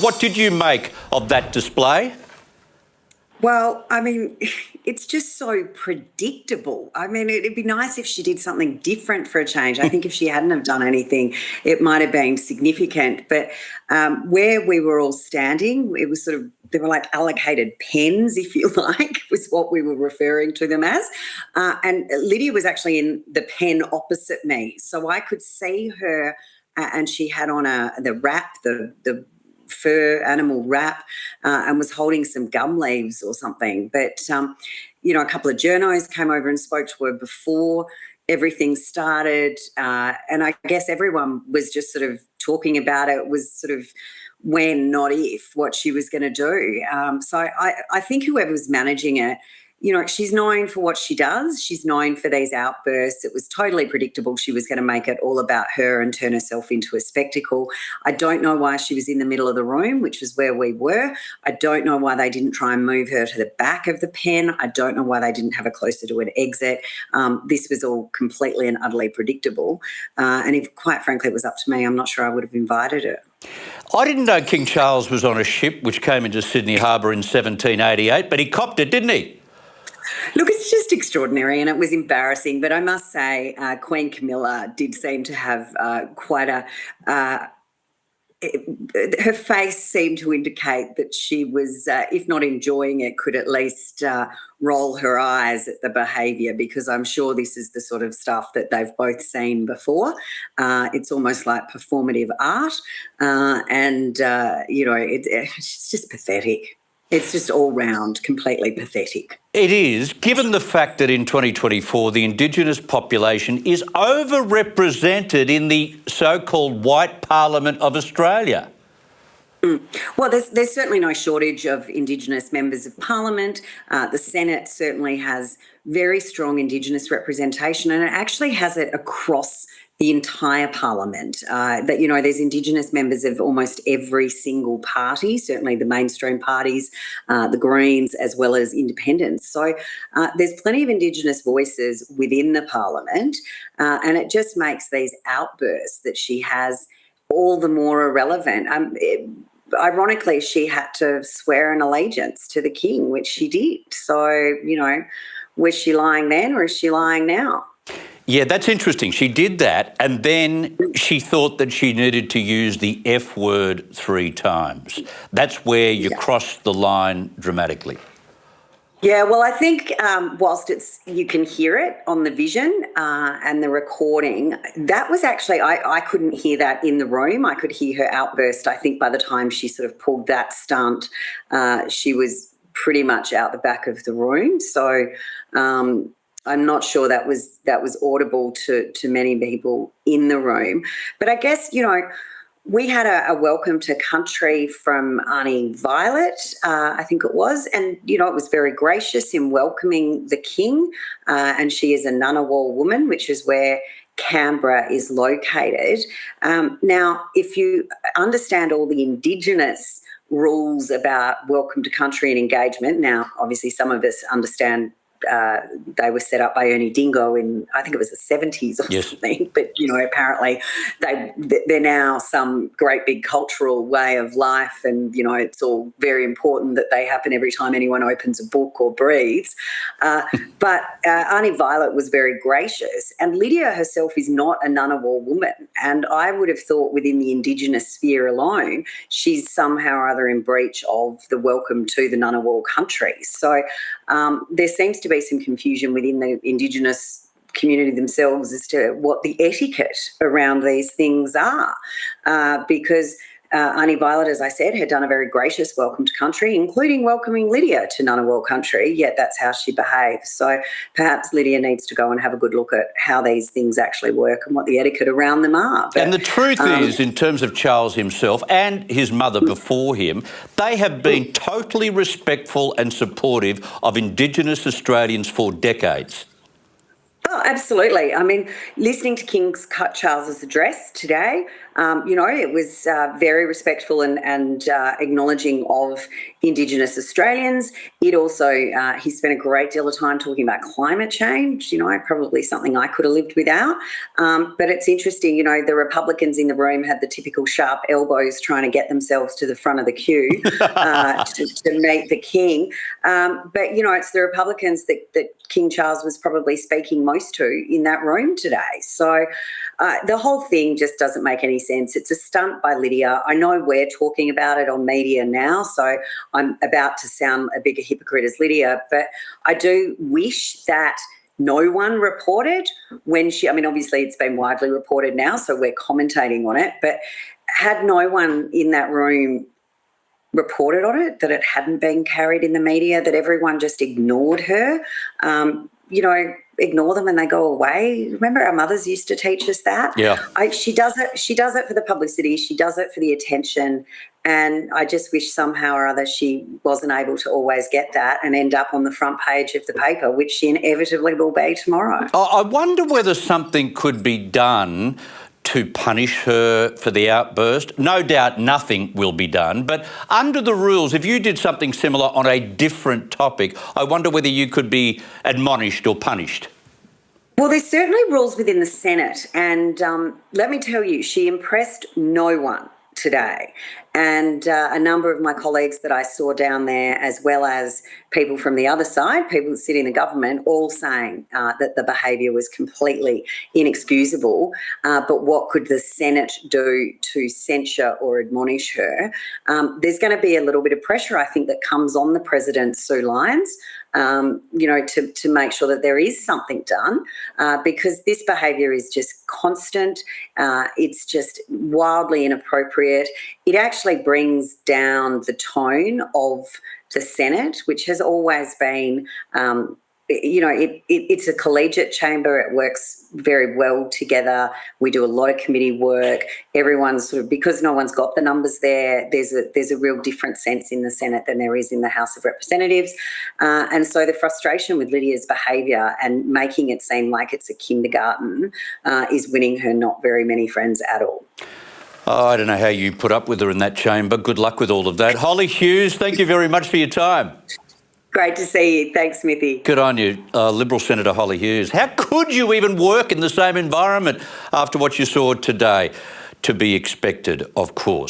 What did you make of that display? Well, I mean, it's just so predictable. I mean, it'd be nice if she did something different for a change. I think if she hadn't have done anything, it might have been significant. But where we were all standing, it was sort of, they were like allocated pens, if you like, was what we were referring to them as. And Lydia was actually in the pen opposite me. So I could see her, and she had on the wrap, the fur animal wrap, and was holding some gum leaves or something. But, a couple of journos came over and spoke to her before everything started. And I guess everyone was just sort of talking about it, was sort of when, not if, what she was going to do. So I think whoever was managing it, she's known for what she does. She's known for these outbursts. It was totally predictable she was going to make it all about her and turn herself into a spectacle. I don't know why she was in the middle of the room, which was where we were. I don't know why they didn't try and move her to the back of the pen. I don't know why they didn't have her closer to an exit. This was all completely and utterly predictable. And if, quite frankly, it was up to me, I'm not sure I would have invited her. I didn't know King Charles was on a ship which came into Sydney Harbour in 1788, but he copped it, didn't he? Look, it's just extraordinary and it was embarrassing, but I must say Queen Camilla did seem to have quite a... her face seemed to indicate that she was, if not enjoying it, could at least roll her eyes at the behaviour, because I'm sure this is the sort of stuff that they've both seen before. It's almost like performative art, it's just pathetic. It's just all round completely pathetic. It is, given the fact that in 2024 the Indigenous population is overrepresented in the so-called White Parliament of Australia. Well, there's certainly no shortage of Indigenous members of Parliament. The Senate certainly has very strong Indigenous representation, and it actually has it across the entire Parliament. There's Indigenous members of almost every single party, certainly the mainstream parties, the Greens, as well as independents. So there's plenty of Indigenous voices within the Parliament, and it just makes these outbursts that she has all the more irrelevant. Ironically, she had to swear an allegiance to the king, which she did. So, was she lying then or is she lying now? Yeah, that's interesting. She did that and then she thought that she needed to use the F word 3 times. That's where you crossed the line dramatically. Yeah, well, I think whilst you can hear it on the vision and the recording, that was actually, I couldn't hear that in the room. I could hear her outburst. I think by the time she sort of pulled that stunt, she was pretty much out the back of the room. So I'm not sure that was audible to many people in the room. But I guess, we had a welcome to country from Auntie Violet, I think it was, and, it was very gracious in welcoming the king, and she is a Ngunnawal woman, which is where Canberra is located. Now, if you understand all the Indigenous rules about welcome to country and engagement, now, obviously some of us understand they were set up by Ernie Dingo in, I think it was the 70s or something, but, apparently they're now some great big cultural way of life, and, it's all very important that they happen every time anyone opens a book or breathes. But Auntie Violet was very gracious, and Lydia herself is not a Ngunnawal woman, and I would have thought within the Indigenous sphere alone, she's somehow or other in breach of the welcome to the Ngunnawal country. So there seems to be some confusion within the Indigenous community themselves as to what the etiquette around these things are, because Auntie Violet, as I said, had done a very gracious welcome to country, including welcoming Lydia to Ngunnawal country, yet that's how she behaves. So perhaps Lydia needs to go and have a good look at how these things actually work and what the etiquette around them are. But, and the truth is, in terms of Charles himself and his mother before him, they have been totally respectful and supportive of Indigenous Australians for decades. Oh, absolutely. I mean, listening to King Charles's address today, It was very respectful and acknowledging of Indigenous Australians. It also, he spent a great deal of time talking about climate change, probably something I could have lived without. But it's interesting, the Republicans in the room had the typical sharp elbows trying to get themselves to the front of the queue to meet the King. But, it's the Republicans that King Charles was probably speaking most to in that room today. So the whole thing just doesn't make any sense. It's a stunt by Lydia. I know we're talking about it on media now, so I'm about to sound a bigger hypocrite as Lydia, but I do wish that no one reported when obviously it's been widely reported now, so we're commentating on it, but had no one in that room reported on it, that it hadn't been carried in the media, that everyone just ignored her, ignore them and they go away. Remember our mothers used to teach us that? Yeah. She does it for the publicity. She does it for the attention. And I just wish somehow or other she wasn't able to always get that and end up on the front page of the paper, which she inevitably will be tomorrow. I wonder whether something could be done to punish her for the outburst. No doubt nothing will be done, but under the rules, if you did something similar on a different topic, I wonder whether you could be admonished or punished. Well, there's certainly rules within the Senate, and let me tell you, she impressed no one today. And a number of my colleagues that I saw down there, as well as people from the other side, people that sit in the government, all saying that the behaviour was completely inexcusable. But what could the Senate do to censure or admonish her? There's going to be a little bit of pressure, I think, that comes on the President, Sue Lyons, to make sure that there is something done, because this behaviour is just constant. It's just wildly inappropriate. It actually brings down the tone of the Senate, which has always been, it's a collegiate chamber. It works very well together. We do a lot of committee work. Everyone's because no one's got the numbers there, there's a real different sense in the Senate than there is in the House of Representatives. And so the frustration with Lydia's behaviour and making it seem like it's a kindergarten is winning her not very many friends at all. Oh, I don't know how you put up with her in that chamber. Good luck with all of that. Hollie Hughes, thank you very much for your time. Great to see you. Thanks, Smithy. Good on you, Liberal Senator Hollie Hughes. How could you even work in the same environment after what you saw today? To be expected, of course.